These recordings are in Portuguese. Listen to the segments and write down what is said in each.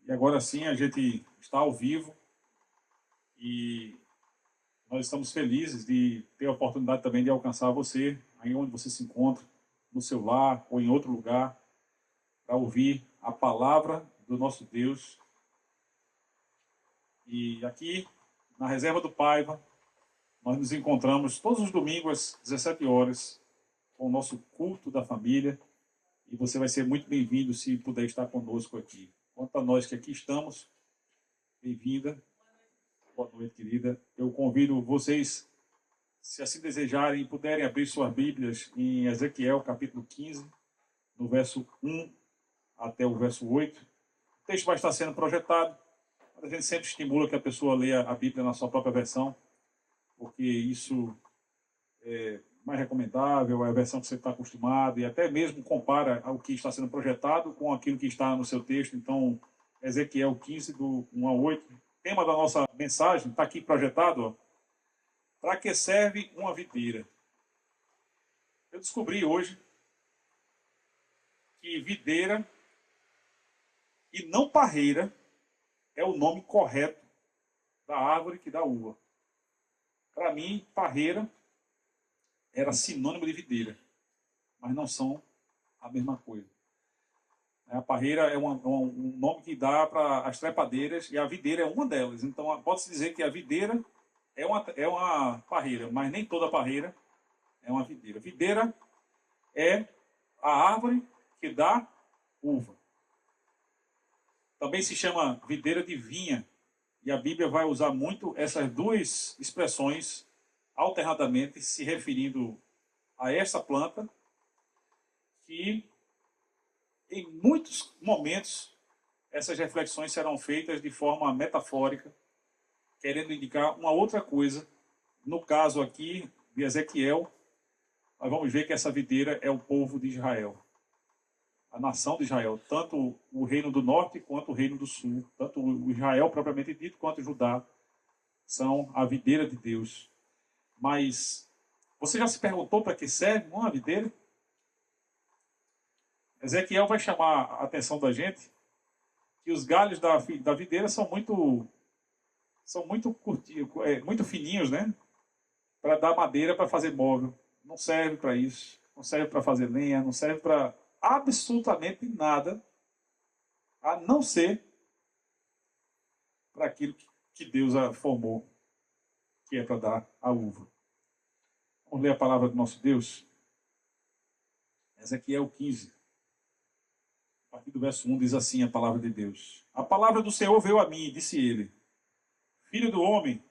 E agora sim a gente está ao vivo e nós estamos felizes de ter a oportunidade também de alcançar você, aí onde você se encontra, no seu lar ou em outro lugar, para ouvir a palavra do nosso Deus. E aqui, na Reserva do Paiva, nós nos encontramos todos os domingos às 17 horas com o nosso culto da família. E você vai ser muito bem-vindo se puder estar conosco aqui. Quanto a nós que aqui estamos, bem-vinda. Boa noite, querida. Eu convido vocês, se assim desejarem, puderem abrir suas Bíblias em Ezequiel, capítulo 15, no verso 1 até o verso 8. O texto vai estar sendo projetado, mas a gente sempre estimula que a pessoa leia a Bíblia na sua própria versão, porque isso é mais recomendável, é a versão que você está acostumado, e até mesmo compara o que está sendo projetado com aquilo que está no seu texto. Então, Ezequiel 15, do 1 ao 8, tema da nossa mensagem, está aqui projetado, para que serve uma videira? Eu descobri hoje que videira e não parreira é o nome correto da árvore que dá uva. Para mim, parreira era sinônimo de videira, mas não são a mesma coisa. A parreira é um nome que dá para as trepadeiras e a videira é uma delas. Então, pode-se dizer que a videira é uma parreira, mas nem toda parreira é uma videira. Videira é a árvore que dá uva. Também se chama videira de vinha, e a Bíblia vai usar muito essas duas expressões alternadamente, se referindo a essa planta, que em muitos momentos essas reflexões serão feitas de forma metafórica, querendo indicar uma outra coisa. No caso aqui de Ezequiel, nós vamos ver que essa videira é o povo de Israel, a nação de Israel, tanto o reino do norte quanto o reino do sul, tanto o Israel propriamente dito quanto o Judá, são a videira de Deus. Mas você já se perguntou para que serve uma videira? Ezequiel vai chamar a atenção da gente que os galhos da videira são muito fininhos, né? Para dar madeira para fazer móvel. Não serve para isso. Não serve para fazer lenha. Não serve para absolutamente nada, a não ser para aquilo que Deus a formou, que é para dar a uva. Vamos ler a palavra do nosso Deus? Ezequiel 15. A partir do verso 1 diz assim a palavra de Deus. A palavra do Senhor veio a mim e disse ele: Filho do homem,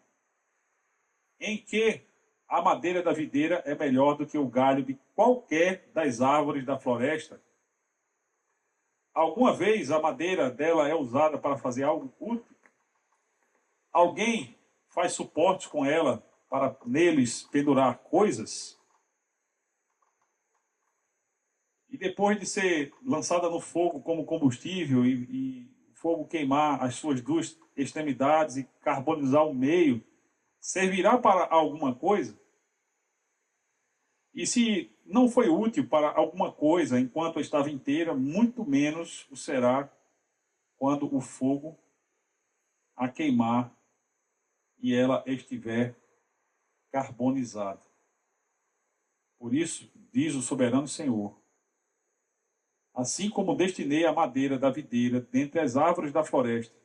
em que a madeira da videira é melhor do que o galho de qualquer das árvores da floresta? Alguma vez a madeira dela é usada para fazer algo útil? Alguém faz suporte com ela para neles pendurar coisas? E depois de ser lançada no fogo como combustível e o fogo queimar as suas duas extremidades e carbonizar o meio, servirá para alguma coisa? E se não foi útil para alguma coisa enquanto estava inteira, muito menos o será quando o fogo a queimar e ela estiver carbonizada. Por isso, diz o soberano Senhor, assim como destinei a madeira da videira dentre as árvores da floresta,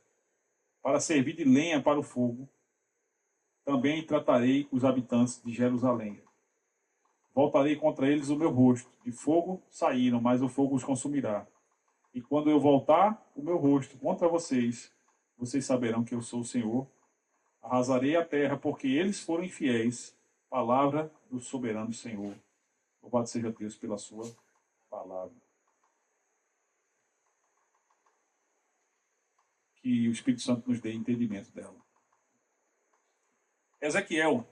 para servir de lenha para o fogo, também tratarei os habitantes de Jerusalém. Voltarei contra eles o meu rosto. De fogo saíram, mas o fogo os consumirá. E quando eu voltar o meu rosto contra vocês, vocês saberão que eu sou o Senhor. Arrasarei a terra, porque eles foram infiéis. Palavra do soberano Senhor. Louvado seja Deus pela sua palavra. Que o Espírito Santo nos dê entendimento dela. Ezequiel,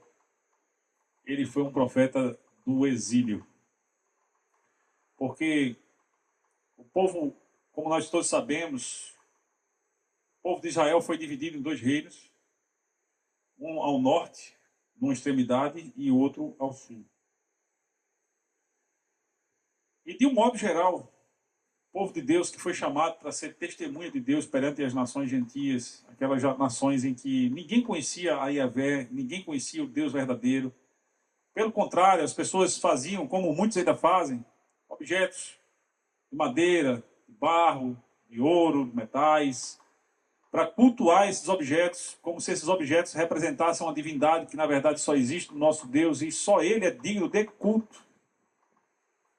ele foi um profeta do exílio. Porque o povo, como nós todos sabemos, o povo de Israel foi dividido em dois reinos, um ao norte, numa extremidade, e outro ao sul. E de um modo geral, povo de Deus que foi chamado para ser testemunha de Deus perante as nações gentias, aquelas nações em que ninguém conhecia a Yahvé, ninguém conhecia o Deus verdadeiro. Pelo contrário, as pessoas faziam, como muitos ainda fazem, objetos de madeira, de barro, de ouro, de metais, para cultuar esses objetos, como se esses objetos representassem uma divindade que na verdade só existe no nosso Deus e só Ele é digno de culto.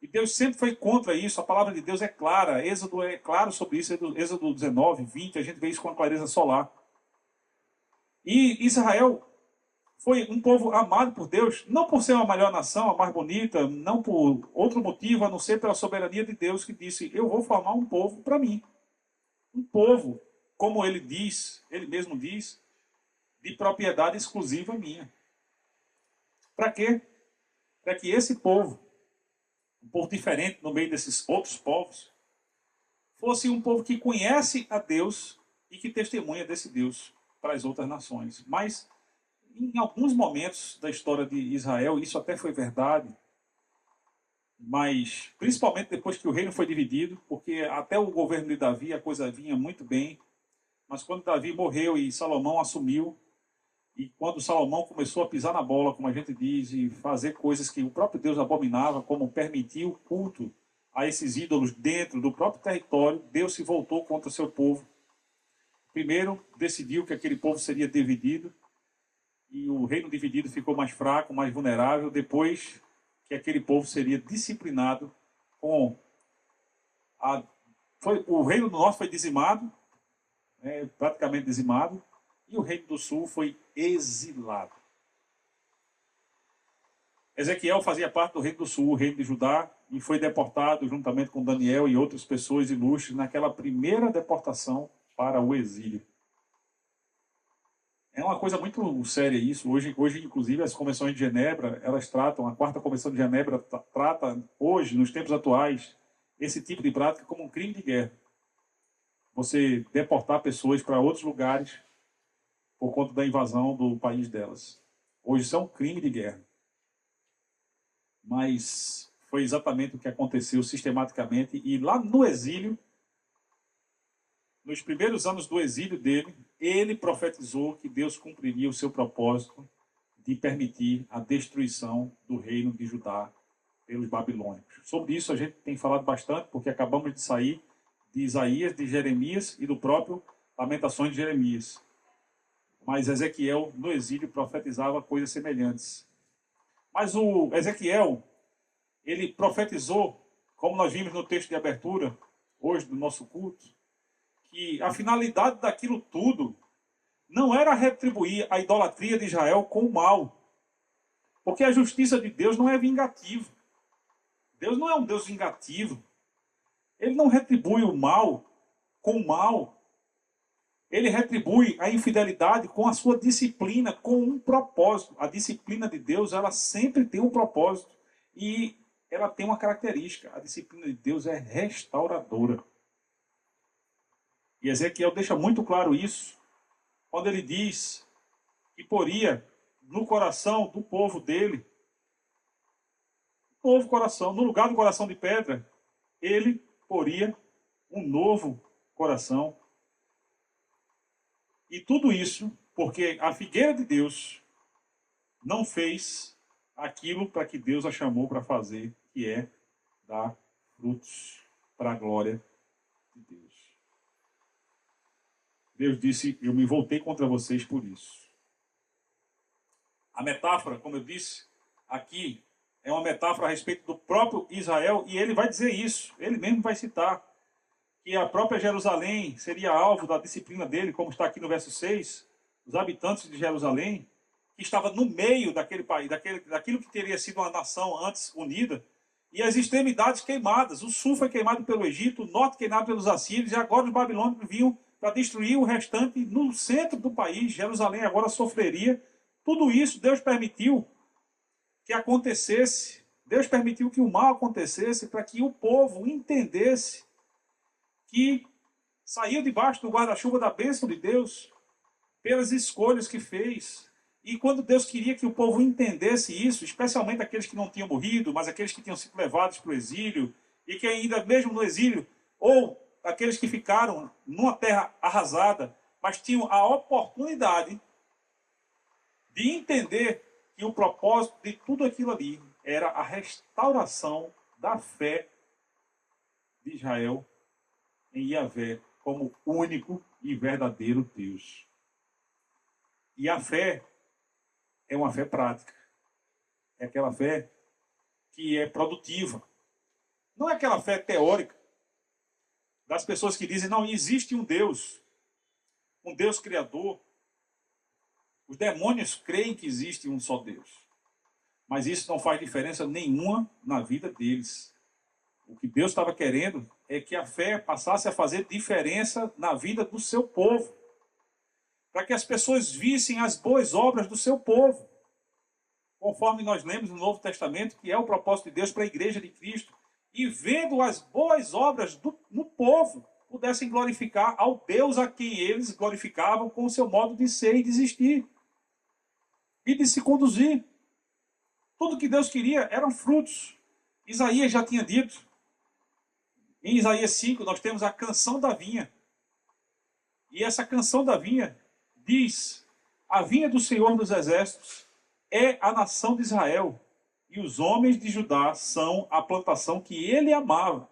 E Deus sempre foi contra isso, a palavra de Deus é clara, Êxodo é claro sobre isso, Êxodo 19, 20, a gente vê isso com a clareza solar. E Israel foi um povo amado por Deus, não por ser uma melhor nação, a mais bonita, não por outro motivo, a não ser pela soberania de Deus que disse, eu vou formar um povo para mim. Um povo, como ele diz, ele mesmo diz, de propriedade exclusiva minha. Para quê? Para que esse povo, um povo diferente no meio desses outros povos, fosse um povo que conhece a Deus e que testemunha desse Deus para as outras nações. Mas, em alguns momentos da história de Israel, isso até foi verdade, mas principalmente depois que o reino foi dividido, porque até o governo de Davi a coisa vinha muito bem, mas quando Davi morreu e Salomão assumiu, e quando Salomão começou a pisar na bola, como a gente diz, e fazer coisas que o próprio Deus abominava, como permitir o culto a esses ídolos dentro do próprio território, Deus se voltou contra o seu povo. Primeiro, decidiu que aquele povo seria dividido, e o reino dividido ficou mais fraco, mais vulnerável, depois que aquele povo seria disciplinado com o reino do norte foi dizimado, praticamente dizimado, e o reino do sul foi exilado. Ezequiel fazia parte do reino do sul, o reino de Judá, e foi deportado juntamente com Daniel e outras pessoas ilustres naquela primeira deportação para o exílio. É uma coisa muito séria isso. Hoje, inclusive, as convenções de Genebra, elas tratam, a quarta convenção de Genebra trata hoje, nos tempos atuais, esse tipo de prática como um crime de guerra. Você deportar pessoas para outros lugares por conta da invasão do país delas. Hoje isso é um crime de guerra. Mas foi exatamente o que aconteceu sistematicamente. E lá no exílio, nos primeiros anos do exílio dele, ele profetizou que Deus cumpriria o seu propósito de permitir a destruição do reino de Judá pelos babilônicos. Sobre isso a gente tem falado bastante, porque acabamos de sair de Isaías, de Jeremias e do próprio Lamentações de Jeremias. Mas Ezequiel, no exílio, profetizava coisas semelhantes. Mas o Ezequiel, ele profetizou, como nós vimos no texto de abertura, hoje do nosso culto, que a finalidade daquilo tudo não era retribuir a idolatria de Israel com o mal. Porque a justiça de Deus não é vingativa. Deus não é um Deus vingativo. Ele não retribui o mal com o mal. Ele retribui a infidelidade com a sua disciplina, com um propósito. A disciplina de Deus, ela sempre tem um propósito. E ela tem uma característica. A disciplina de Deus é restauradora. E Ezequiel deixa muito claro isso, quando ele diz que poria no coração do povo dele, novo coração, no lugar do coração de pedra, ele poria um novo coração. E tudo isso porque a figueira de Deus não fez aquilo para que Deus a chamou para fazer, que é dar frutos para a glória de Deus. Deus disse, eu me voltei contra vocês por isso. A metáfora, como eu disse, aqui é uma metáfora a respeito do próprio Israel, e ele vai dizer isso, ele mesmo vai citar, que a própria Jerusalém seria alvo da disciplina dele, como está aqui no verso 6, os habitantes de Jerusalém, que estava no meio daquele país, daquilo que teria sido uma nação antes unida, e as extremidades queimadas. O sul foi queimado pelo Egito, o norte queimado pelos assírios, e agora os babilônicos vinham para destruir o restante no centro do país. Jerusalém agora sofreria. Tudo isso Deus permitiu que acontecesse. Deus permitiu que o mal acontecesse para que o povo entendesse que saiu debaixo do guarda-chuva da bênção de Deus pelas escolhas que fez. E quando Deus queria que o povo entendesse isso, especialmente aqueles que não tinham morrido, mas aqueles que tinham sido levados para o exílio, e que ainda mesmo no exílio ou aqueles que ficaram numa terra arrasada, mas tinham a oportunidade de entender que o propósito de tudo aquilo ali era a restauração da fé de Israel em Yahvé como único e verdadeiro Deus. E a fé é uma fé prática. É aquela fé que é produtiva. Não é aquela fé teórica das pessoas que dizem, não, existe um Deus criador. Os demônios creem que existe um só Deus. Mas isso não faz diferença nenhuma na vida deles. O que Deus estava querendo é que a fé passasse a fazer diferença na vida do seu povo. Para que as pessoas vissem as boas obras do seu povo. Conforme nós lemos no Novo Testamento, que é o propósito de Deus para a igreja de Cristo. E vendo as boas obras no povo, pudessem glorificar ao Deus a quem eles glorificavam com o seu modo de ser e de existir. E de se conduzir. Tudo que Deus queria eram frutos. Isaías já tinha dito. Em Isaías 5, nós temos a canção da vinha. E essa canção da vinha diz: a vinha do Senhor dos Exércitos é a nação de Israel, e os homens de Judá são a plantação que ele amava.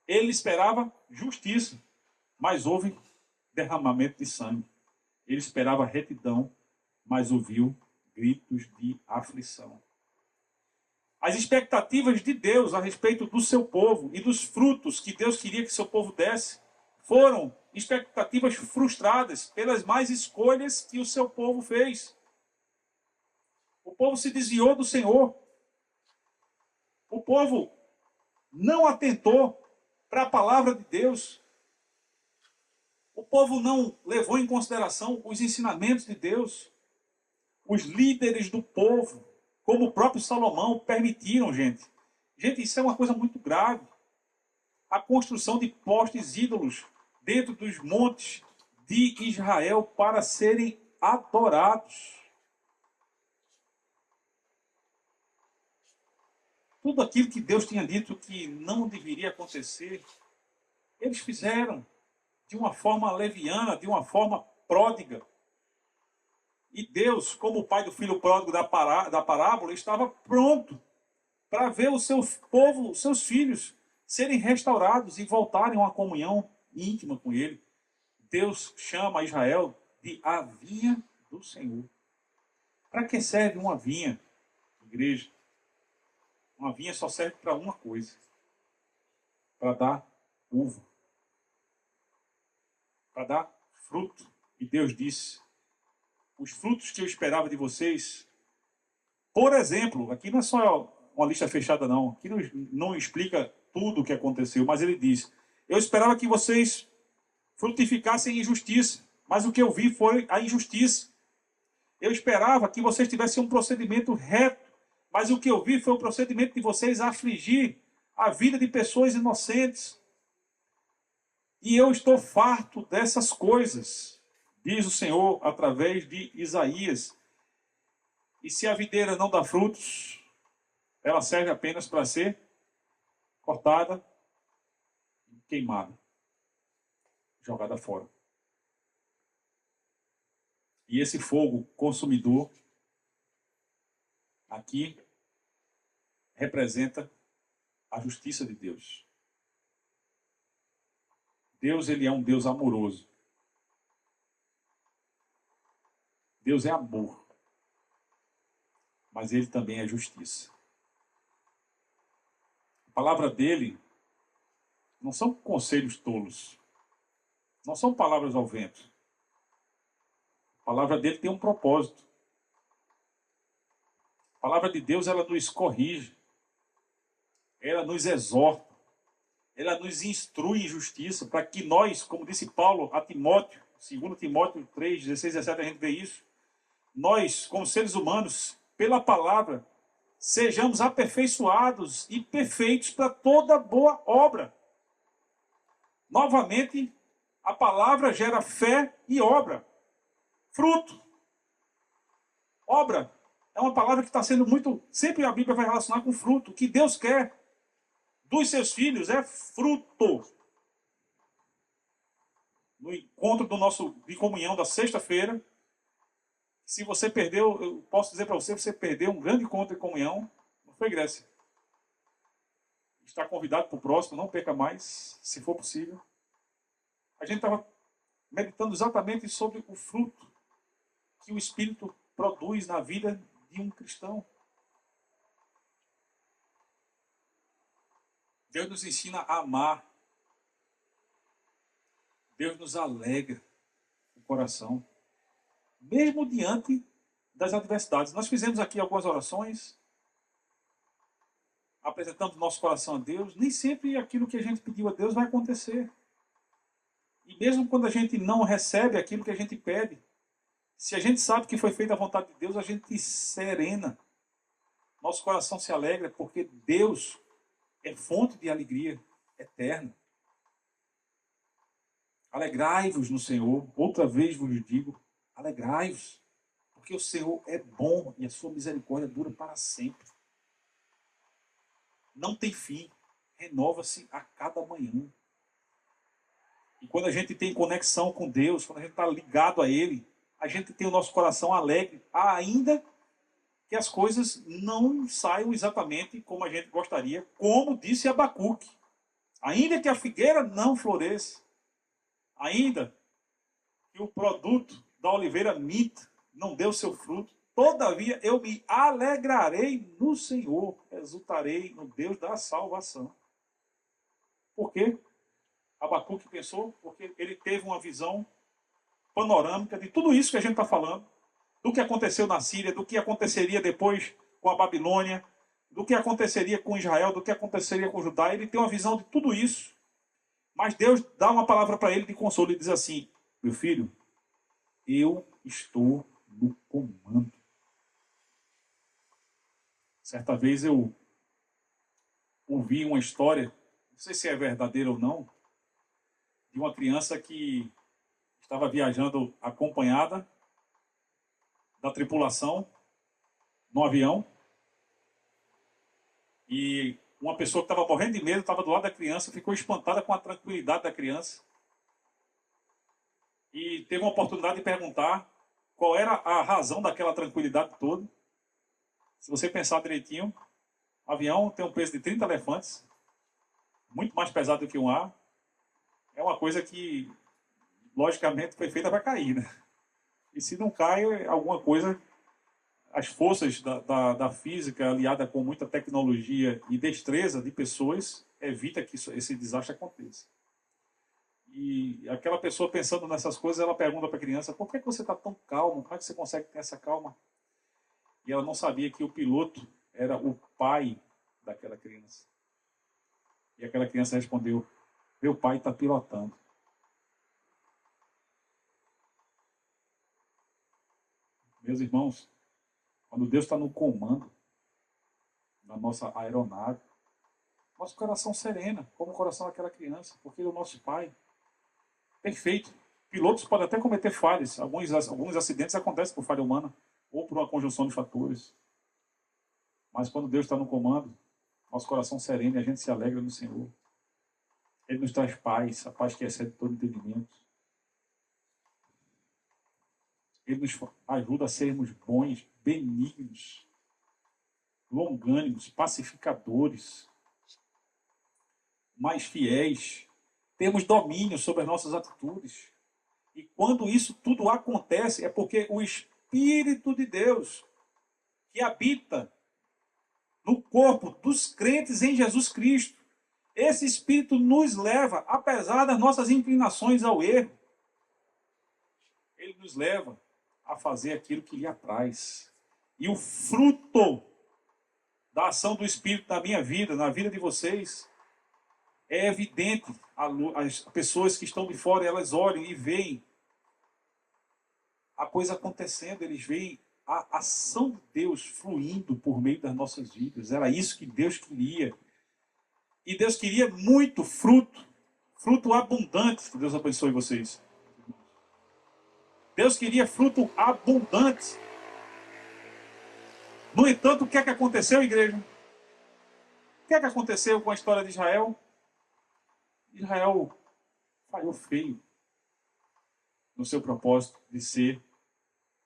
Ele esperava justiça, mas houve derramamento de sangue. Ele esperava retidão, mas ouviu gritos de aflição. As expectativas de Deus a respeito do seu povo e dos frutos que Deus queria que seu povo desse foram expectativas frustradas pelas más escolhas que o seu povo fez. O povo se desviou do Senhor. O povo não atentou para a palavra de Deus. O povo não levou em consideração os ensinamentos de Deus. Os líderes do povo, como o próprio Salomão, permitiram, gente. Gente, isso é uma coisa muito grave. A construção de postes ídolos dentro dos montes de Israel para serem adorados. Tudo aquilo que Deus tinha dito que não deveria acontecer, eles fizeram de uma forma leviana, de uma forma pródiga. E Deus, como o pai do filho pródigo da parábola, estava pronto para ver o seu povo, os seus filhos, serem restaurados e voltarem a uma comunhão íntima com ele. Deus chama Israel de a vinha do Senhor. Para que serve uma vinha, igreja? Uma vinha só serve para uma coisa: para dar uva, para dar fruto. E Deus disse: os frutos que eu esperava de vocês, por exemplo, aqui não é só uma lista fechada não, aqui não explica tudo o que aconteceu, mas ele diz: eu esperava que vocês frutificassem em justiça, mas o que eu vi foi a injustiça. Eu esperava que vocês tivessem um procedimento reto, mas o que eu vi foi o procedimento de vocês afligir a vida de pessoas inocentes. E eu estou farto dessas coisas, diz o Senhor através de Isaías. E se a videira não dá frutos, ela serve apenas para ser cortada e queimada, jogada fora. E esse fogo consumidor aqui representa a justiça de Deus. Deus, ele é um Deus amoroso. Deus é amor. Mas ele também é justiça. A palavra dele não são conselhos tolos. Não são palavras ao vento. A palavra dele tem um propósito. A palavra de Deus, ela nos corrige. Ela nos exorta. Ela nos instrui em justiça, para que nós, como disse Paulo a Timóteo, 2 Timóteo 3, 16 e 17, a gente vê isso. Nós, como seres humanos, pela palavra, sejamos aperfeiçoados e perfeitos para toda boa obra. Novamente, a palavra gera fé e obra. Fruto. Obra é uma palavra que está sendo muito... Sempre a Bíblia vai relacionar com fruto, o que Deus quer. dos seus filhos é fruto. No encontro de comunhão da sexta-feira, se você perdeu, eu posso dizer para você, você perdeu um grande encontro de comunhão, não foi Grécia. Está convidado para o próximo, não perca mais, se for possível. A gente estava meditando exatamente sobre o fruto que o Espírito produz na vida de um cristão. Deus nos ensina a amar. Deus nos alegra o coração, mesmo diante das adversidades. Nós fizemos aqui algumas orações, apresentamos nosso coração a Deus. Nem sempre aquilo que a gente pediu a Deus vai acontecer. E mesmo quando a gente não recebe aquilo que a gente pede, se a gente sabe que foi feita a vontade de Deus, a gente serena. Nosso coração se alegra porque Deus é fonte de alegria eterna. Alegrai-vos no Senhor. Outra vez vos digo, alegrai-vos, porque o Senhor é bom e a sua misericórdia dura para sempre. Não tem fim, renova-se a cada manhã. E quando a gente tem conexão com Deus, quando a gente está ligado a Ele, a gente tem o nosso coração alegre, ainda que as coisas não saiam exatamente como a gente gostaria, como disse Abacuque. Ainda que a figueira não floresça, ainda que o produto da oliveira minta, não deu seu fruto, todavia eu me alegrarei no Senhor, exultarei no Deus da salvação. Por quê? Abacuque pensou, porque ele teve uma visão panorâmica de tudo isso que a gente está falando, do que aconteceu na Síria, do que aconteceria depois com a Babilônia, do que aconteceria com Israel, do que aconteceria com Judá. Ele tem uma visão de tudo isso. Mas Deus dá uma palavra para ele de consolo e diz assim: meu filho, eu estou no comando. Certa vez eu ouvi uma história, não sei se é verdadeira ou não, de uma criança que estava viajando acompanhada da tripulação no avião, e uma pessoa que estava morrendo de medo estava do lado da criança, ficou espantada com a tranquilidade da criança e teve uma oportunidade de perguntar qual era a razão daquela tranquilidade toda. Se você pensar direitinho, o avião tem um peso de 30 elefantes, muito mais pesado do que um ar. É uma coisa que, logicamente, foi feita para cair, né? E se não cai, alguma coisa, as forças da física, aliada com muita tecnologia e destreza de pessoas, evita que esse desastre aconteça. E aquela pessoa pensando nessas coisas, ela pergunta para a criança: por que você está tão calmo? Como é que você consegue ter essa calma? E ela não sabia que o piloto era o pai daquela criança. E aquela criança respondeu: meu pai está pilotando. Meus irmãos, quando Deus está no comando da nossa aeronave, nosso coração serena, como o coração daquela criança, porque ele é o nosso pai. Perfeito. Pilotos podem até cometer falhas. Alguns acidentes acontecem por falha humana ou por uma conjunção de fatores. Mas quando Deus está no comando, nosso coração sereno e a gente se alegra no Senhor. Ele nos traz paz, a paz que excede todo entendimento. Ele nos ajuda a sermos bons, benignos, longânimos, pacificadores, mais fiéis. Temos domínio sobre as nossas atitudes. E quando isso tudo acontece, é porque o Espírito de Deus, que habita no corpo dos crentes em Jesus Cristo, esse Espírito nos leva, apesar das nossas inclinações ao erro, ele nos leva a fazer aquilo que lhe apraz. E o fruto da ação do Espírito na minha vida, na vida de vocês, é evidente. As pessoas que estão de fora, elas olham e veem a coisa acontecendo, eles veem a ação de Deus fluindo por meio das nossas vidas. Era isso que Deus queria. E Deus queria muito fruto, fruto abundante. Que Deus abençoe vocês. Deus queria fruto abundante. No entanto, o que é que aconteceu, igreja? O que é que aconteceu com a história de Israel? Israel falhou feio no seu propósito de ser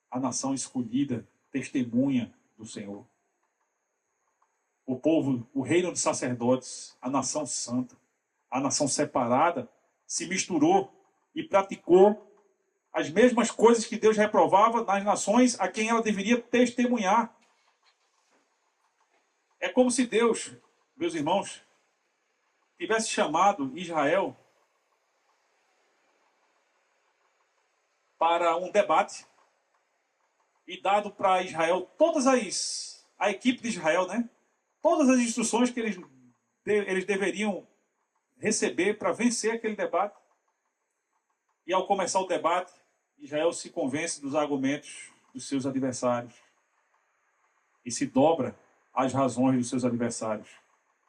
a nação escolhida, testemunha do Senhor. O povo, o reino de sacerdotes, a nação santa, a nação separada, se misturou e praticou as mesmas coisas que Deus reprovava nas nações a quem ela deveria testemunhar. É como se Deus, meus irmãos, tivesse chamado Israel para um debate e dado para Israel a equipe de Israel, né? Todas as instruções que eles deveriam receber para vencer aquele debate. E ao começar o debate, Israel se convence dos argumentos dos seus adversários e se dobra às razões dos seus adversários.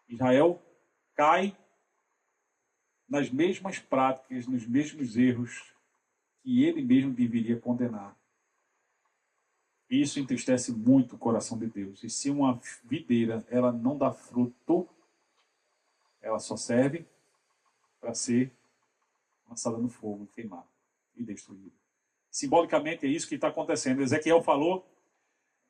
Israel cai nas mesmas práticas, nos mesmos erros que ele mesmo deveria condenar. Isso entristece muito o coração de Deus. E se uma videira ela não dá fruto, ela só serve para ser lançada no fogo, queimada e destruída. Simbolicamente é isso que está acontecendo. Ezequiel falou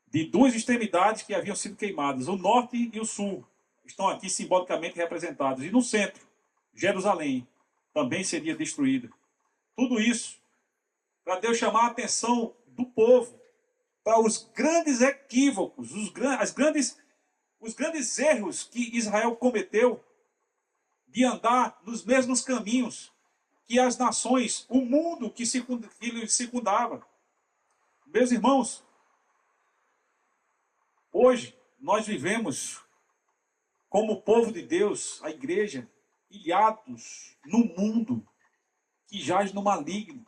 de duas extremidades que haviam sido queimadas. O norte e o sul estão aqui simbolicamente representados. E no centro, Jerusalém também seria destruída. Tudo isso para Deus chamar a atenção do povo para os grandes equívocos, os grandes erros que Israel cometeu de andar nos mesmos caminhos que as nações, o mundo que lhe circundava. Meus irmãos, hoje nós vivemos como povo de Deus, a igreja, ilhados no mundo que jaz no maligno,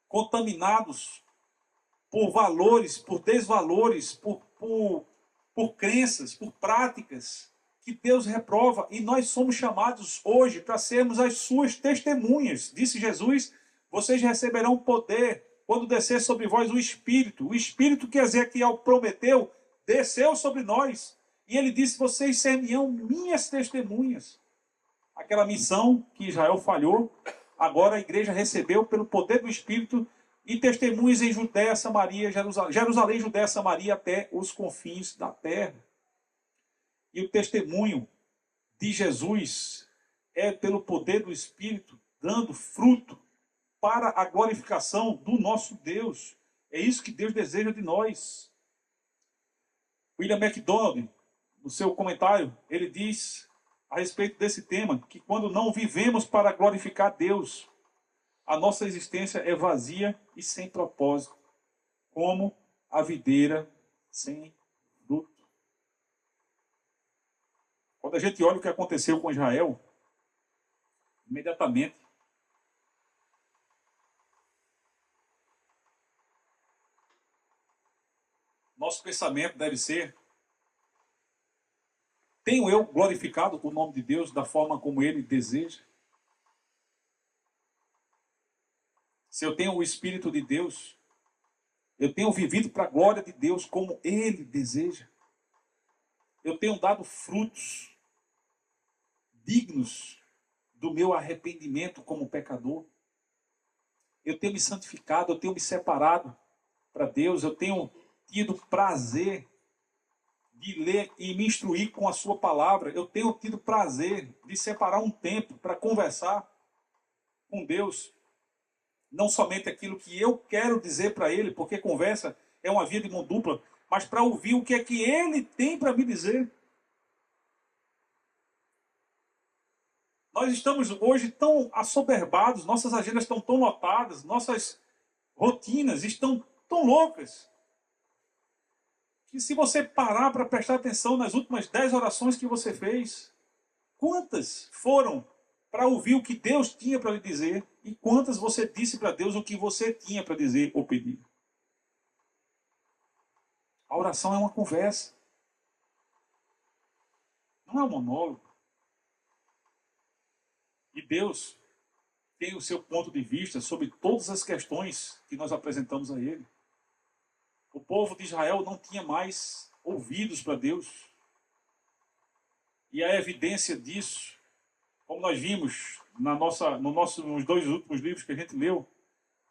contaminados por valores, por desvalores, por crenças, por práticas que Deus reprova. E nós somos chamados hoje para sermos as suas testemunhas. Disse Jesus, vocês receberão poder quando descer sobre vós o Espírito. O Espírito que Ezequiel prometeu desceu sobre nós. E ele disse, vocês serão minhas testemunhas. Aquela missão que Israel falhou, agora a igreja recebeu pelo poder do Espírito e testemunhas em Judéia, Samaria, Jerusalém, Judéia, Samaria, até os confins da terra. E o testemunho de Jesus é pelo poder do Espírito, dando fruto para a glorificação do nosso Deus. É isso que Deus deseja de nós. William MacDonald, no seu comentário, ele diz a respeito desse tema, que quando não vivemos para glorificar Deus, a nossa existência é vazia e sem propósito, como a videira sem fruto. Quando a gente olha o que aconteceu com Israel, imediatamente nosso pensamento deve ser: tenho eu glorificado o nome de Deus da forma como Ele deseja? Se eu tenho o Espírito de Deus, eu tenho vivido para a glória de Deus como Ele deseja? Eu tenho dado frutos dignos do meu arrependimento como pecador? Eu tenho me santificado, eu tenho me separado para Deus, eu tenho tido prazer de ler e me instruir com a sua palavra, eu tenho tido prazer de separar um tempo para conversar com Deus, não somente aquilo que eu quero dizer para Ele, porque conversa é uma via de mão dupla, mas para ouvir o que é que Ele tem para me dizer. Nós estamos hoje tão assoberbados, nossas agendas estão tão lotadas, nossas rotinas estão tão loucas, que se você parar para prestar atenção nas últimas 10 orações que você fez, quantas foram para ouvir o que Deus tinha para lhe dizer e quantas você disse para Deus o que você tinha para dizer ou pedir? A oração é uma conversa, não é um monólogo. E Deus tem o seu ponto de vista sobre todas as questões que nós apresentamos a Ele. O povo de Israel não tinha mais ouvidos para Deus. E a evidência disso, como nós vimos nos dois últimos livros que a gente leu,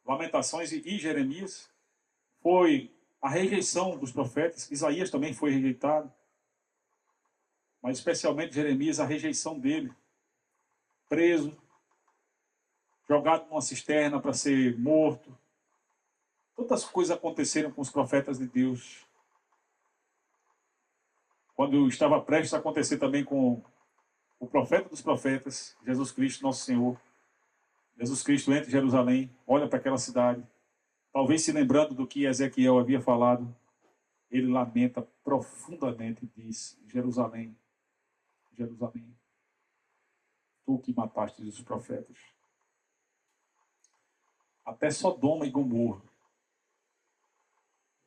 Lamentações e Jeremias, foi a rejeição dos profetas. Isaías também foi rejeitado, mas especialmente Jeremias, a rejeição dele. Preso, jogado numa cisterna para ser morto. Tantas coisas aconteceram com os profetas de Deus. Quando estava prestes a acontecer também com o profeta dos profetas, Jesus Cristo, nosso Senhor. Jesus Cristo entra em Jerusalém, olha para aquela cidade, talvez se lembrando do que Ezequiel havia falado, ele lamenta profundamente e diz: Jerusalém, Jerusalém, tu que mataste os profetas. Até Sodoma e Gomorra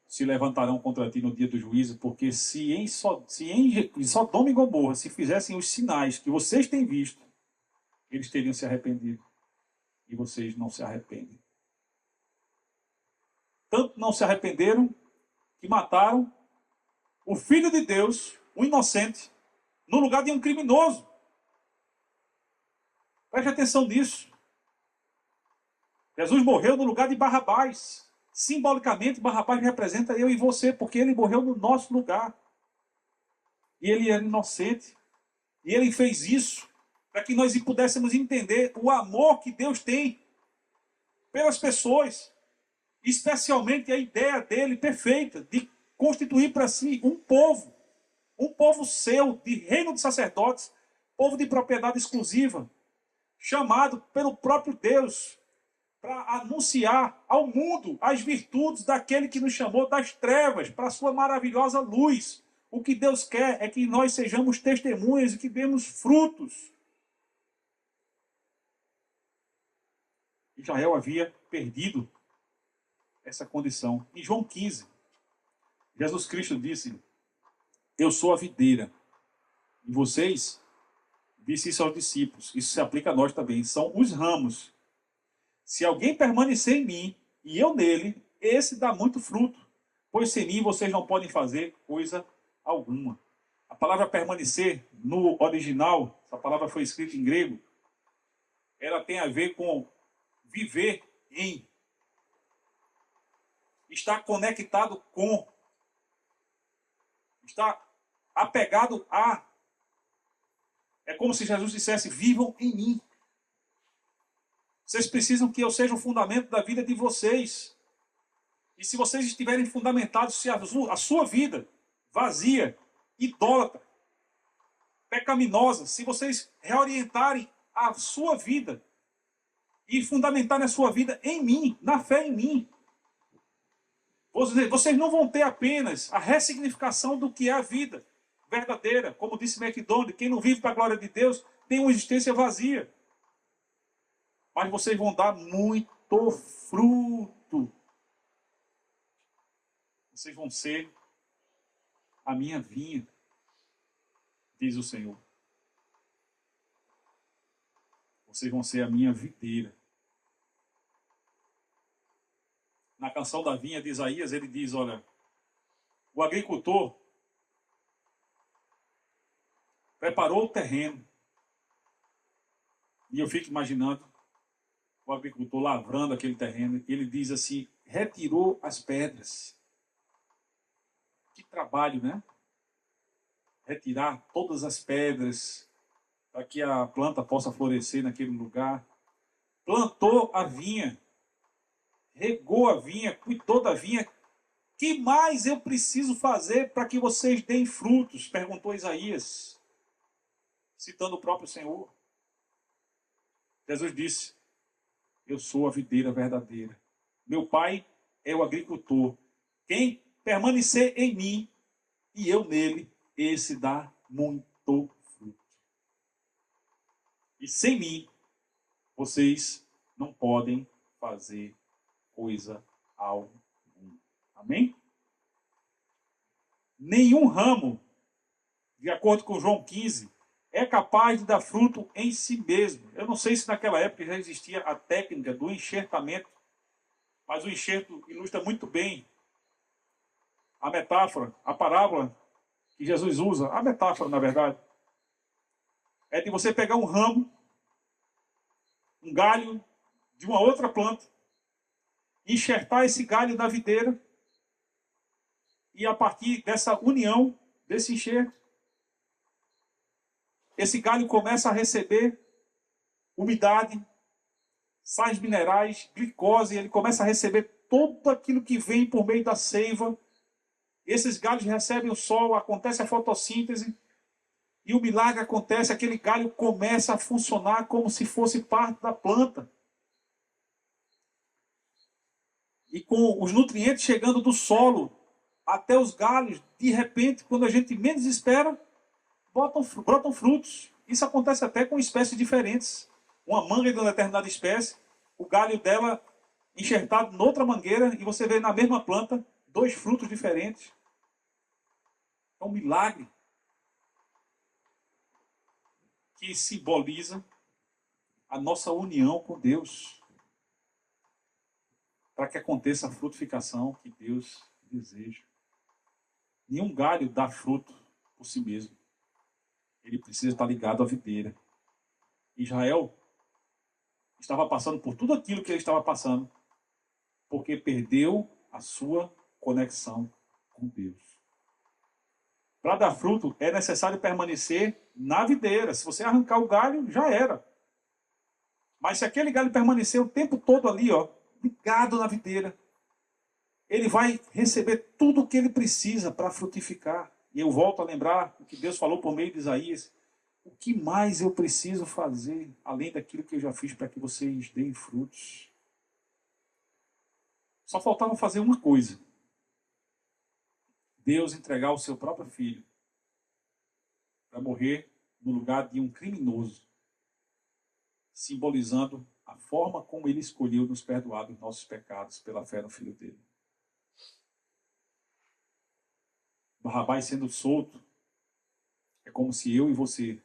se levantarão contra ti no dia do juízo, porque se em Sodoma e Gomorra se fizessem os sinais que vocês têm visto, eles teriam se arrependido. E vocês não se arrependem. Tanto não se arrependeram que mataram o Filho de Deus, um inocente, no lugar de um criminoso. Preste atenção nisso. Jesus morreu no lugar de Barrabás. Simbolicamente, Barrabás representa eu e você, porque ele morreu no nosso lugar. E ele era inocente. E ele fez isso para que nós pudéssemos entender o amor que Deus tem pelas pessoas, especialmente a ideia dele perfeita de constituir para si um povo seu, de reino de sacerdotes, povo de propriedade exclusiva, chamado pelo próprio Deus para anunciar ao mundo as virtudes daquele que nos chamou das trevas para a sua maravilhosa luz. O que Deus quer é que nós sejamos testemunhas e que demos frutos. Israel havia perdido essa condição. Em João 15, Jesus Cristo disse: eu sou a videira. E vocês, disse isso aos discípulos, isso se aplica a nós também, são os ramos. Se alguém permanecer em mim e eu nele, esse dá muito fruto, pois sem mim vocês não podem fazer coisa alguma. A palavra permanecer, no original, essa palavra foi escrita em grego, ela tem a ver com viver em, estar conectado com, estar apegado a. É como se Jesus dissesse: vivam em mim. Vocês precisam que eu seja o fundamento da vida de vocês. E se vocês estiverem fundamentados, se a sua vida vazia, idólatra, pecaminosa, se vocês reorientarem a sua vida e fundamentarem a sua vida em mim, na fé em mim, vocês não vão ter apenas a ressignificação do que é a vida verdadeira. Como disse MacDonald, quem não vive para a glória de Deus tem uma existência vazia. Mas vocês vão dar muito fruto. Vocês vão ser a minha vinha, diz o Senhor. Vocês vão ser a minha videira. Na canção da vinha de Isaías, ele diz, olha, o agricultor preparou o terreno. E eu fico imaginando o agricultor lavrando aquele terreno. Ele diz assim, retirou as pedras. Que trabalho, né? Retirar todas as pedras para que a planta possa florescer naquele lugar. Plantou a vinha, regou a vinha, cuidou da vinha. Que mais eu preciso fazer para que vocês deem frutos? Perguntou Isaías, citando o próprio Senhor. Jesus disse, eu sou a videira verdadeira. Meu pai é o agricultor. Quem permanecer em mim e eu nele, esse dá muito fruto. E sem mim, vocês não podem fazer coisa alguma. Amém? Nenhum ramo, de acordo com João 15, é capaz de dar fruto em si mesmo. Eu não sei se naquela época já existia a técnica do enxertamento, mas o enxerto ilustra muito bem a metáfora, a parábola que Jesus usa, a metáfora, na verdade, é de você pegar um ramo, um galho de uma outra planta, enxertar esse galho na videira e a partir dessa união, desse enxerto, esse galho começa a receber umidade, sais minerais, glicose, ele começa a receber tudo aquilo que vem por meio da seiva. Esses galhos recebem o sol, acontece a fotossíntese, e o milagre acontece, aquele galho começa a funcionar como se fosse parte da planta. E com os nutrientes chegando do solo até os galhos, de repente, quando a gente menos espera, brotam frutos. Isso acontece até com espécies diferentes. Uma manga de uma determinada espécie, o galho dela enxertado noutra mangueira, e você vê na mesma planta 2 frutos diferentes. É um milagre que simboliza a nossa união com Deus, para que aconteça a frutificação que Deus deseja. Nenhum galho dá fruto por si mesmo. Ele precisa estar ligado à videira. Israel estava passando por tudo aquilo que ele estava passando, porque perdeu a sua conexão com Deus. Para dar fruto, é necessário permanecer na videira. Se você arrancar o galho, já era. Mas se aquele galho permanecer o tempo todo ali, ligado na videira, ele vai receber tudo o que ele precisa para frutificar. E eu volto a lembrar o que Deus falou por meio de Isaías. O que mais eu preciso fazer, além daquilo que eu já fiz para que vocês deem frutos? Só faltava fazer uma coisa. Deus entregar o seu próprio filho para morrer no lugar de um criminoso, simbolizando a forma como ele escolheu nos perdoar dos nossos pecados pela fé no Filho dele. Barrabás sendo solto, é como se eu e você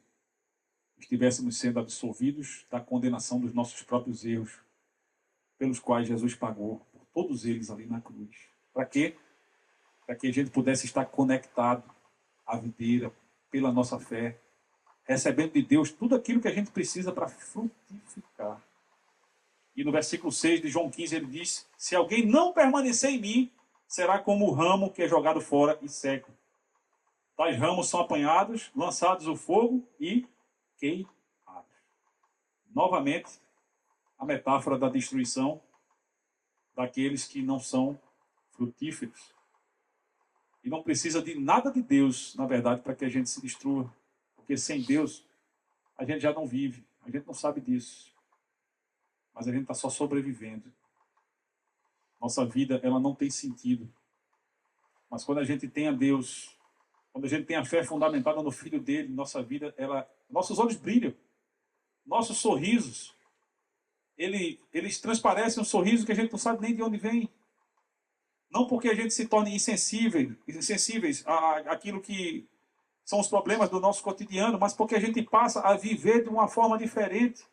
estivéssemos sendo absolvidos da condenação dos nossos próprios erros, pelos quais Jesus pagou por todos eles ali na cruz. Para quê? Para que a gente pudesse estar conectado à videira pela nossa fé, recebendo de Deus tudo aquilo que a gente precisa para frutificar. E no versículo 6 de João 15 ele diz: se alguém não permanecer em mim, será como o ramo que é jogado fora e seco. Tais ramos são apanhados, lançados ao fogo e queimados. Novamente, a metáfora da destruição daqueles que não são frutíferos. E não precisa de nada de Deus, na verdade, para que a gente se destrua. Porque sem Deus, a gente já não vive. A gente não sabe disso. Mas a gente está só sobrevivendo. Nossa vida, ela não tem sentido. Mas quando a gente tem a Deus, quando a gente tem a fé fundamentada no Filho dele, nossa vida, nossos olhos brilham. Nossos sorrisos, eles transparecem um sorriso que a gente não sabe nem de onde vem. Não porque a gente se torne insensíveis àquilo que são os problemas do nosso cotidiano, mas porque a gente passa a viver de uma forma diferente,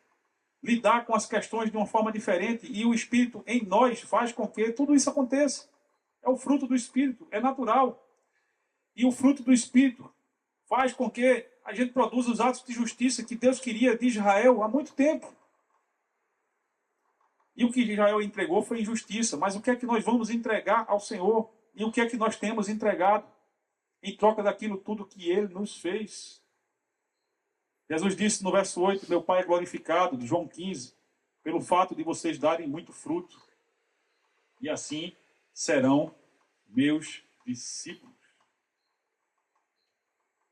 lidar com as questões de uma forma diferente, e o Espírito em nós faz com que tudo isso aconteça. É o fruto do Espírito, é natural. E o fruto do Espírito faz com que a gente produza os atos de justiça que Deus queria de Israel há muito tempo. E o que Israel entregou foi injustiça. Mas o que é que nós vamos entregar ao Senhor? E o que é que nós temos entregado em troca daquilo tudo que Ele nos fez? Jesus disse no verso 8, meu Pai é glorificado, de João 15, pelo fato de vocês darem muito fruto. E assim serão meus discípulos.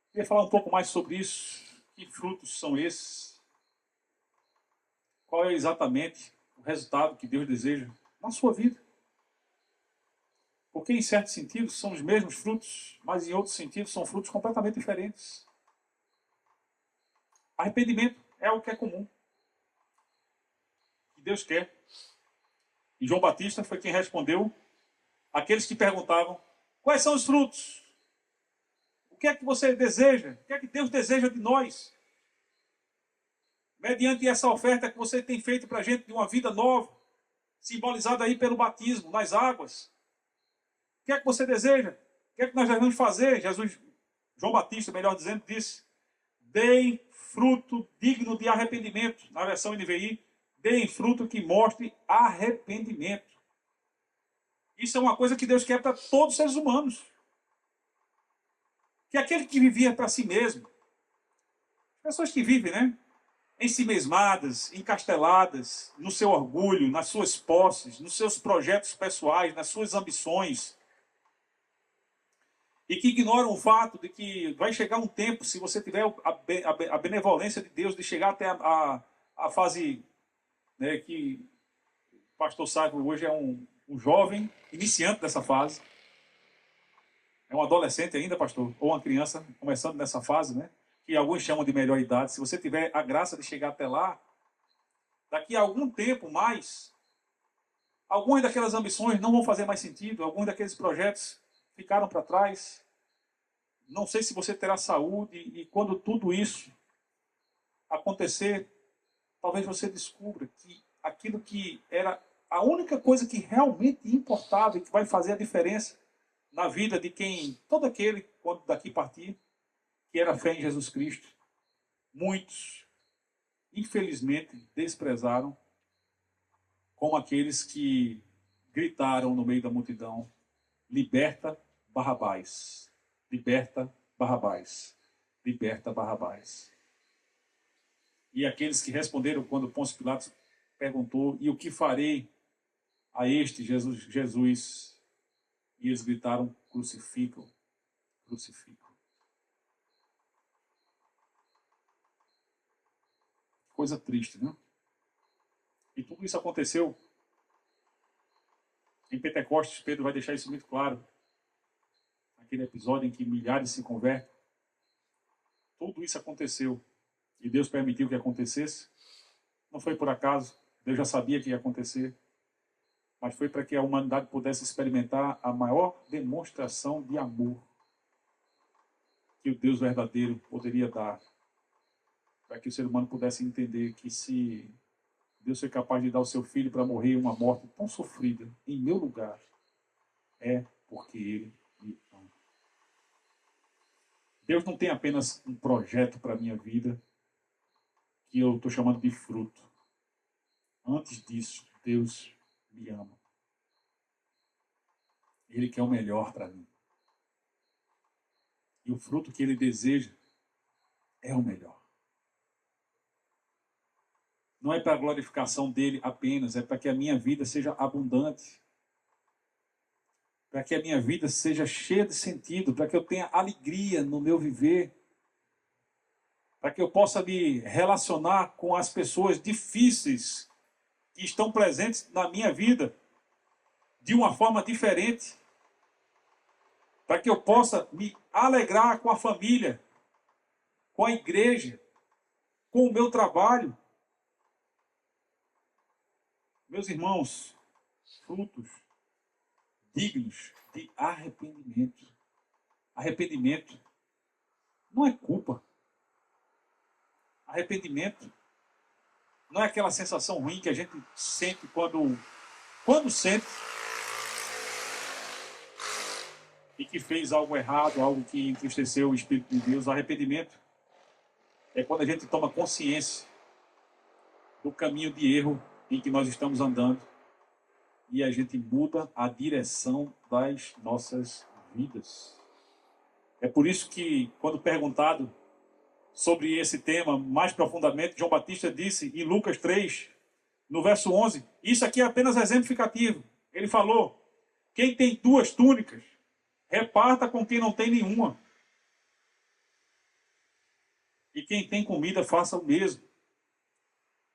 Eu queria falar um pouco mais sobre isso. Que frutos são esses? Qual é exatamente o resultado que Deus deseja na sua vida? Porque em certos sentidos são os mesmos frutos, mas em outros sentidos são frutos completamente diferentes. Arrependimento é o que é comum, que Deus quer. E João Batista foi quem respondeu àqueles que perguntavam: quais são os frutos? O que é que você deseja? O que é que Deus deseja de nós? Mediante essa oferta que você tem feito para a gente de uma vida nova, simbolizada aí pelo batismo, nas águas. O que é que você deseja? O que é que nós devemos fazer? João Batista, melhor dizendo, disse: deem fruto digno de arrependimento. Na versão NVI, deem fruto que mostre arrependimento. Isso é uma coisa que Deus quer para todos os seres humanos. Que aquele que vivia para si mesmo, pessoas que vivem, né? Ensimesmadas, encasteladas no seu orgulho, nas suas posses, nos seus projetos pessoais, nas suas ambições, e que ignoram o fato de que vai chegar um tempo, se você tiver a benevolência de Deus, de chegar até a fase, né, que o pastor Sávio hoje é um jovem iniciante dessa fase, é um adolescente ainda, pastor, ou uma criança começando nessa fase, né? Que alguns chamam de melhor idade. Se você tiver a graça de chegar até lá, daqui a algum tempo mais, algumas daquelas ambições não vão fazer mais sentido, alguns daqueles projetos ficaram para trás. Não sei se você terá saúde, e quando tudo isso acontecer, talvez você descubra que aquilo que era a única coisa que realmente importava e que vai fazer a diferença na vida de quem, todo aquele, quando daqui partir, que era a fé em Jesus Cristo, muitos, infelizmente, desprezaram, como aqueles que gritaram no meio da multidão: liberta Barrabás, liberta Barrabás, liberta Barrabás. E aqueles que responderam quando Pôncio Pilatos perguntou: e o que farei a este Jesus? E eles gritaram: crucificam, crucificam. Coisa triste, né? E tudo isso aconteceu em Pentecostes. Pedro vai deixar isso muito claro. Aquele episódio em que milhares se convertem. Tudo isso aconteceu. E Deus permitiu que acontecesse. Não foi por acaso. Deus já sabia que ia acontecer. Mas foi para que a humanidade pudesse experimentar a maior demonstração de amor que o Deus verdadeiro poderia dar. Para que o ser humano pudesse entender que se Deus foi capaz de dar o seu filho para morrer uma morte tão sofrida em meu lugar, é porque Ele me ama. Deus não tem apenas um projeto para a minha vida, que eu estou chamando de fruto. Antes disso, Deus me ama. Ele quer o melhor para mim. E o fruto que Ele deseja é o melhor. Não é para a glorificação dele apenas, é para que a minha vida seja abundante. Para que a minha vida seja cheia de sentido, para que eu tenha alegria no meu viver. Para que eu possa me relacionar com as pessoas difíceis que estão presentes na minha vida de uma forma diferente. Para que eu possa me alegrar com a família, com a igreja, com o meu trabalho. Meus irmãos, frutos dignos de arrependimento. Arrependimento não é culpa. Arrependimento não é aquela sensação ruim que a gente sente quando sente e que fez algo errado, algo que entristeceu o Espírito de Deus. Arrependimento é quando a gente toma consciência do caminho de erro em que nós estamos andando e a gente muda a direção das nossas vidas. É por isso que, quando perguntado sobre esse tema mais profundamente, João Batista disse em Lucas 3, no verso 11, isso aqui é apenas exemplificativo. Ele falou: quem tem 2 túnicas, reparta com quem não tem nenhuma. E quem tem comida, faça o mesmo.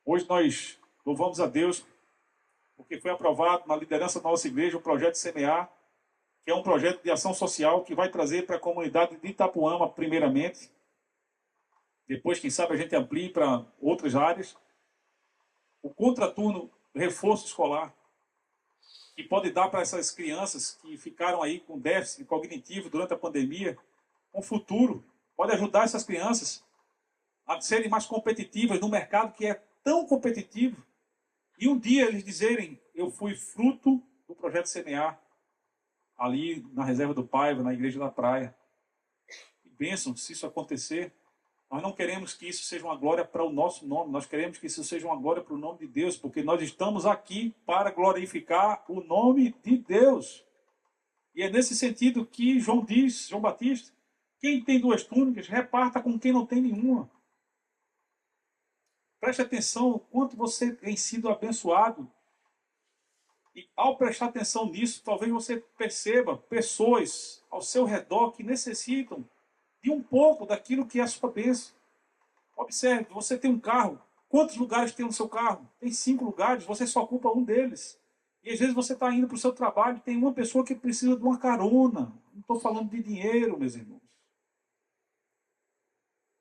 Hoje nós louvamos a Deus porque foi aprovado na liderança da nossa igreja o projeto Semear, que é um projeto de ação social que vai trazer para a comunidade de Itapuama, primeiramente. Depois, quem sabe, a gente amplie para outras áreas. O contraturno reforço escolar, que pode dar para essas crianças que ficaram aí com déficit cognitivo durante a pandemia um futuro. Pode ajudar essas crianças a serem mais competitivas no mercado que é tão competitivo. E um dia eles dizerem: eu fui fruto do projeto Semear, ali na reserva do Paiva, na igreja da praia. E bênção, se isso acontecer, Nós não queremos que isso seja uma glória para o nosso nome, nós queremos que isso seja uma glória para o nome de Deus, porque nós estamos aqui para glorificar o nome de Deus. E é nesse sentido que João diz, João Batista, quem tem duas túnicas, reparta com quem não tem nenhuma. Preste atenção o quanto você tem sido abençoado. E ao prestar atenção nisso, talvez você perceba pessoas ao seu redor que necessitam de um pouco daquilo que é a sua bênção. Observe, você tem um carro. Quantos lugares tem no seu carro? Tem 5 lugares, você só ocupa um deles. E às vezes você está indo para o seu trabalho e tem uma pessoa que precisa de uma carona. Não estou falando de dinheiro, meus irmãos.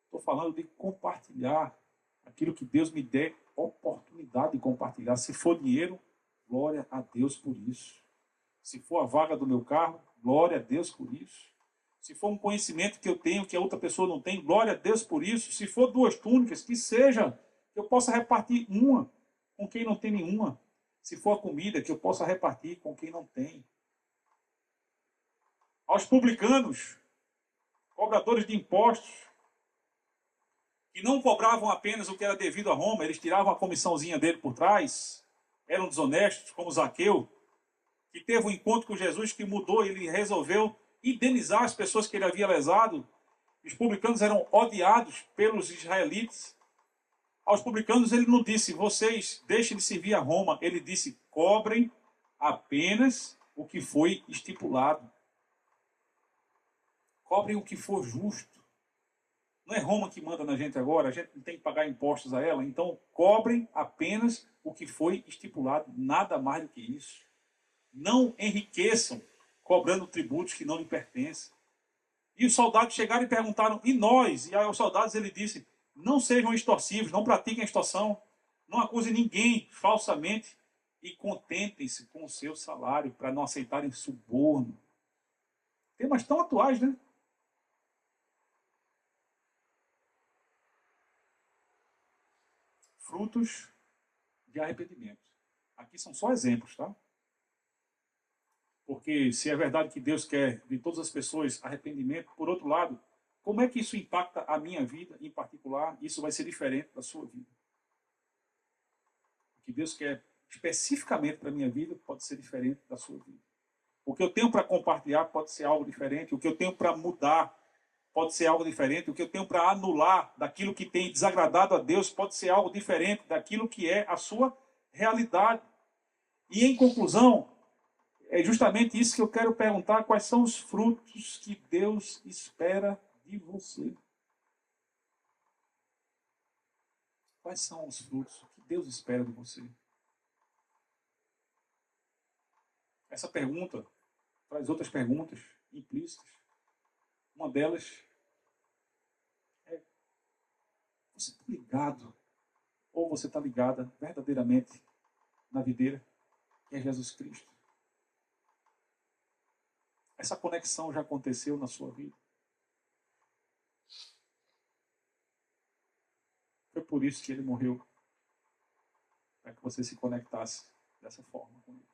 Estou falando de compartilhar aquilo que Deus me der oportunidade de compartilhar. Se for dinheiro, glória a Deus por isso. Se for a vaga do meu carro, glória a Deus por isso. Se for um conhecimento que eu tenho que a outra pessoa não tem, glória a Deus por isso. Se for 2 túnicas, que seja, que eu possa repartir uma com quem não tem nenhuma. Se for a comida, que eu possa repartir com quem não tem. Aos publicanos, cobradores de impostos, que não cobravam apenas o que era devido a Roma, eles tiravam a comissãozinha dele por trás, eram desonestos, como Zaqueu, que teve um encontro com Jesus que mudou, ele resolveu indenizar as pessoas que ele havia lesado. Os publicanos eram odiados pelos israelitas. Aos publicanos ele não disse, vocês deixem de servir a Roma. Ele disse, cobrem apenas o que foi estipulado. Cobrem o que for justo. Não é Roma que manda na gente agora, a gente não tem que pagar impostos a ela. Então, cobrem apenas o que foi estipulado, nada mais do que isso. Não enriqueçam cobrando tributos que não lhe pertencem. E os soldados chegaram e perguntaram, e nós? E aí aos soldados ele disse, não sejam extorsivos, não pratiquem extorsão, não acusem ninguém falsamente e contentem-se com o seu salário para não aceitarem suborno. Temas tão atuais, né? Frutos de arrependimento. Aqui são só exemplos, tá? Porque se é verdade que Deus quer de todas as pessoas arrependimento, por outro lado, como é que isso impacta a minha vida em particular? Isso vai ser diferente da sua vida. O que Deus quer especificamente para a minha vida pode ser diferente da sua vida. O que eu tenho para compartilhar pode ser algo diferente. O que eu tenho para mudar pode ser algo diferente. O que eu tenho para anular daquilo que tem desagradado a Deus pode ser algo diferente daquilo que é a sua realidade. E em conclusão, é justamente isso que eu quero perguntar, quais são os frutos que Deus espera de você? Quais são os frutos que Deus espera de você? Essa pergunta traz outras perguntas implícitas. Uma delas é, você está ligado, ou você está ligada verdadeiramente na videira, que é Jesus Cristo? Essa conexão já aconteceu na sua vida? Foi por isso que ele morreu, para que você se conectasse dessa forma com ele.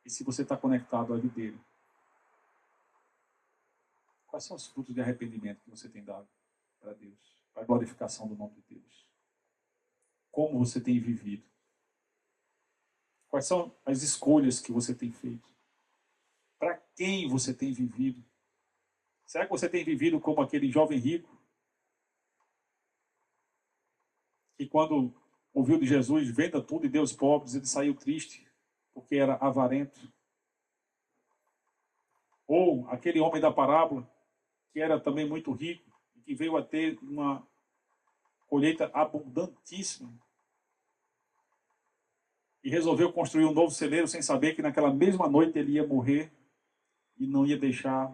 E se você está conectado à videira, quais são os frutos de arrependimento que você tem dado para Deus, para a glorificação do nome de Deus? Como você tem vivido? Quais são as escolhas que você tem feito? Para quem você tem vivido? Será que você tem vivido como aquele jovem rico que quando ouviu de Jesus, venda tudo e dê aos pobres, ele saiu triste porque era avarento? Ou aquele homem da parábola que era também muito rico e que veio a ter uma colheita abundantíssima e resolveu construir um novo celeiro sem saber que naquela mesma noite ele ia morrer e não ia deixar,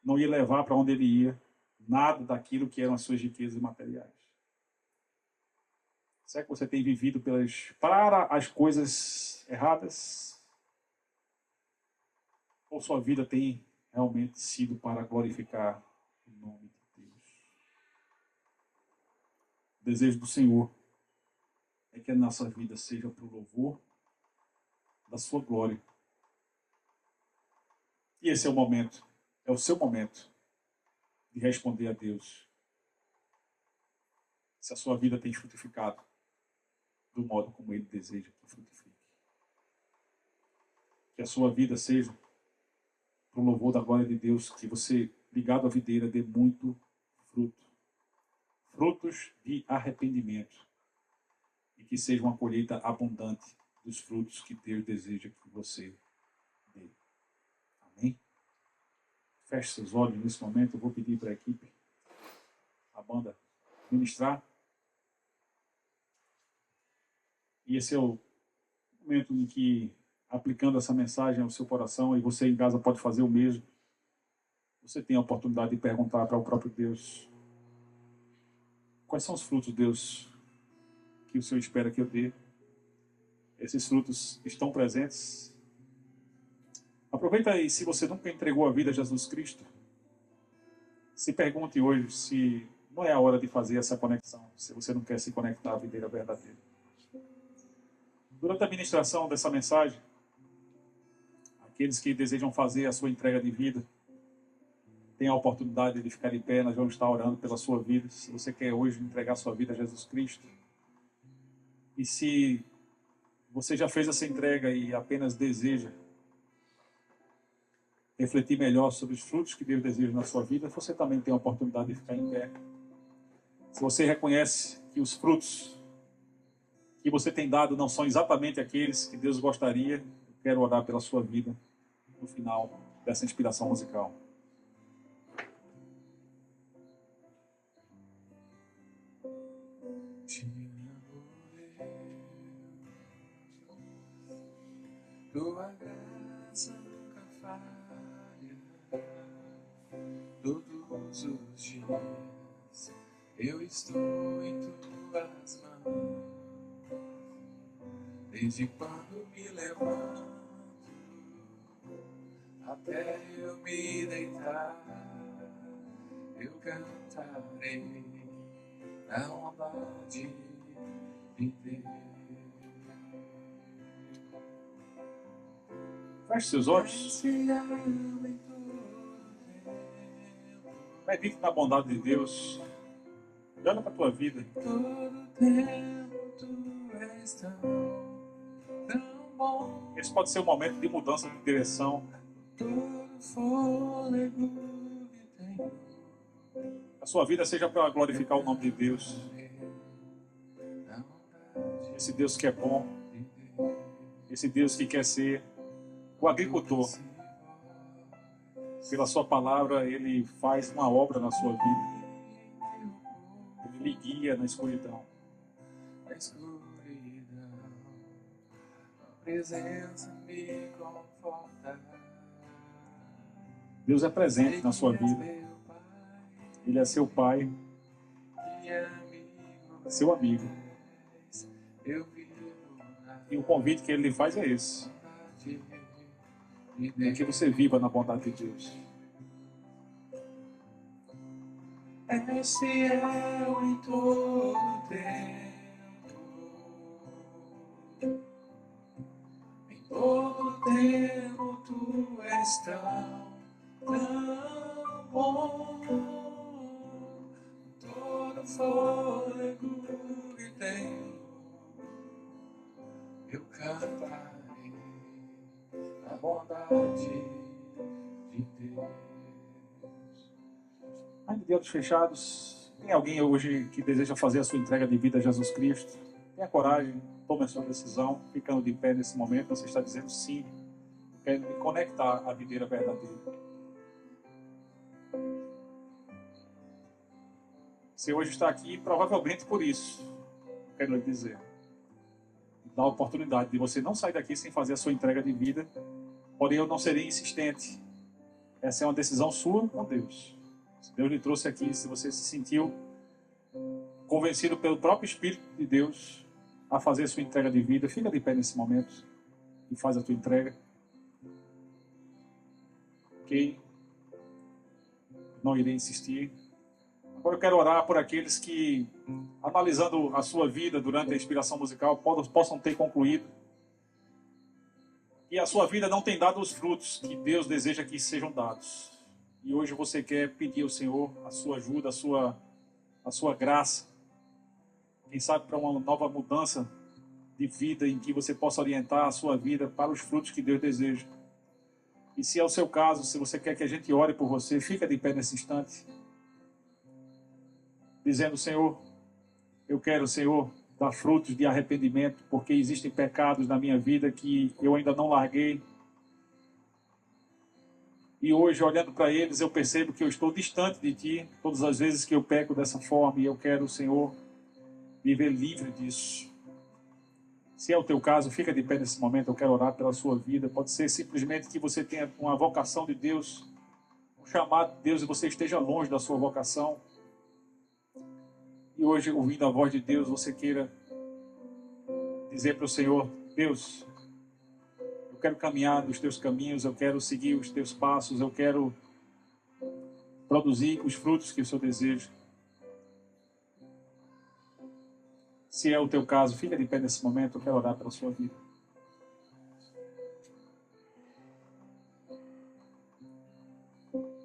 não ia levar para onde ele ia nada daquilo que eram as suas riquezas materiais. Será que você tem vivido para as coisas erradas? Ou sua vida tem realmente sido para glorificar o nome de Deus? O desejo do Senhor é que a nossa vida seja para o louvor da sua glória. E esse é o momento, é o seu momento de responder a Deus se a sua vida tem frutificado do modo como Ele deseja que frutifique. Que a sua vida seja para o louvor da glória de Deus, que você, ligado à videira, dê muito fruto. Frutos de arrependimento. E que seja uma colheita abundante dos frutos que Deus deseja que você dê. Amém? Feche seus olhos nesse momento. Eu vou pedir para a equipe, a banda, ministrar. E esse é o momento em que, aplicando essa mensagem ao seu coração, e você em casa pode fazer o mesmo, você tem a oportunidade de perguntar para o próprio Deus: quais são os frutos, Deus, que o Senhor espera que eu dê? Esses frutos estão presentes? Aproveita aí, se você nunca entregou a vida a Jesus Cristo, se pergunte hoje se não é a hora de fazer essa conexão, se você não quer se conectar à videira verdadeira. Durante a ministração dessa mensagem, aqueles que desejam fazer a sua entrega de vida têm a oportunidade de ficar de pé. Nós vamos estar orando pela sua vida. Se você quer hoje entregar a sua vida a Jesus Cristo, e se você já fez essa entrega e apenas deseja refletir melhor sobre os frutos que Deus deseja na sua vida, você também tem a oportunidade de ficar em pé. Se você reconhece que os frutos que você tem dado não são exatamente aqueles que Deus gostaria, eu quero orar pela sua vida no final dessa inspiração musical. Tua graça nunca falha, todos os dias eu estou em tuas mãos. Desde quando me levanto até eu me deitar, eu cantarei a bondade de Deus. Feche seus olhos. Medite na bondade de Deus. Olha para a tua vida. Todo tempo tu és tão bom. Esse pode ser um momento de mudança de direção. Todo fôlego que tenho. A sua vida seja para glorificar o nome de Deus. Esse Deus que é bom. Esse Deus que quer ser o agricultor. Pela sua palavra, Ele faz uma obra na sua vida. Ele lhe guia na escuridão. A presença me conforta. Deus é presente na sua vida. Ele é seu Pai, seu amigo. E o convite que Ele lhe faz é esse: é que você viva na bondade de Deus. És fiel em todo tempo. Em todo tempo tu és tão bom. Todo fôlego que tenho, eu cantarei a bondade de Deus. Ainda de olhos fechados, tem alguém hoje que deseja fazer a sua entrega de vida a Jesus Cristo? Tenha coragem, tome a sua decisão, ficando de pé nesse momento. Você está dizendo sim, quero me conectar à videira verdadeira. Você hoje está aqui provavelmente por isso, quero lhe dizer. Dá a oportunidade de você não sair daqui sem fazer a sua entrega de vida, porém eu não serei insistente. Essa é uma decisão sua com Deus. Se Deus lhe trouxe aqui, se você se sentiu convencido pelo próprio Espírito de Deus a fazer a sua entrega de vida, fica de pé nesse momento e faz a tua entrega. Ok? Não irei insistir. Agora eu quero orar por aqueles que, analisando a sua vida durante a inspiração musical, possam ter concluído que a sua vida não tem dado os frutos que Deus deseja que sejam dados. E hoje você quer pedir ao Senhor a sua ajuda, a sua graça, quem sabe para uma nova mudança de vida em que você possa orientar a sua vida para os frutos que Deus deseja. E se é o seu caso, se você quer que a gente ore por você, fica de pé nesse instante, dizendo: Senhor, eu quero, Senhor, dar frutos de arrependimento, porque existem pecados na minha vida que eu ainda não larguei. E hoje, olhando para eles, eu percebo que eu estou distante de Ti, todas as vezes que eu peco dessa forma, e eu quero, Senhor, viver livre disso. Se é o teu caso, fica de pé nesse momento, eu quero orar pela sua vida. Pode ser simplesmente que você tenha uma vocação de Deus, um chamado de Deus, e você esteja longe da sua vocação. E hoje, ouvindo a voz de Deus, você queira dizer para o Senhor: Deus, eu quero caminhar nos teus caminhos, eu quero seguir os teus passos, eu quero produzir os frutos que o Senhor deseja. Se é o teu caso, fica de pé nesse momento, eu quero orar pela sua vida.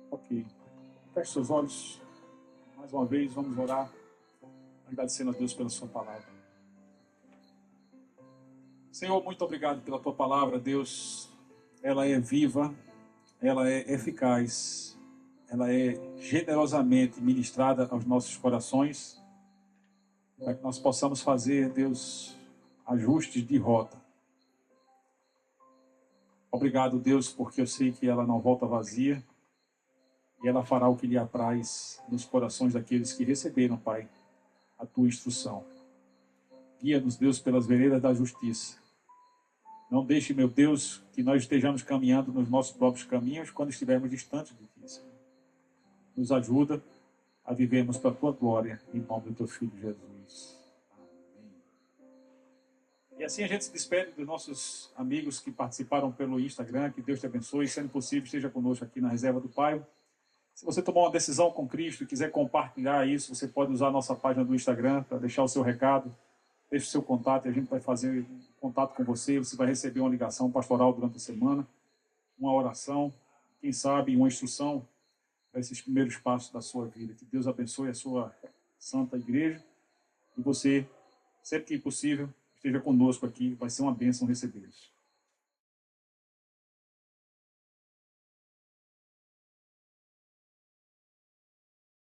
Ok. Feche seus olhos. Mais uma vez, vamos orar, agradecendo a Deus pela sua palavra. Senhor, muito obrigado pela tua palavra, Deus. Ela é viva, ela é eficaz, ela é generosamente ministrada aos nossos corações, para que nós possamos fazer, Deus, ajustes de rota. Obrigado, Deus, porque eu sei que ela não volta vazia e ela fará o que lhe apraz nos corações daqueles que receberam, Pai, a tua instrução. Guia-nos, Deus, pelas veredas da justiça. Não deixe, meu Deus, que nós estejamos caminhando nos nossos próprios caminhos quando estivermos distantes de Ti, Senhor. Nos ajuda a vivermos para a Tua glória, em nome do Teu Filho Jesus. Amém. E assim a gente se despede dos nossos amigos que participaram pelo Instagram. Que Deus te abençoe. Sendo possível, esteja conosco aqui na Reserva do Pai. Se você tomou uma decisão com Cristo e quiser compartilhar isso, você pode usar a nossa página do Instagram para deixar o seu recado. Deixe o seu contato e a gente vai fazer contato com você. Você vai receber uma ligação pastoral durante a semana, uma oração, quem sabe uma instrução para esses primeiros passos da sua vida. Que Deus abençoe a sua santa igreja e você, sempre que possível, esteja conosco aqui. Vai ser uma bênção recebê-los.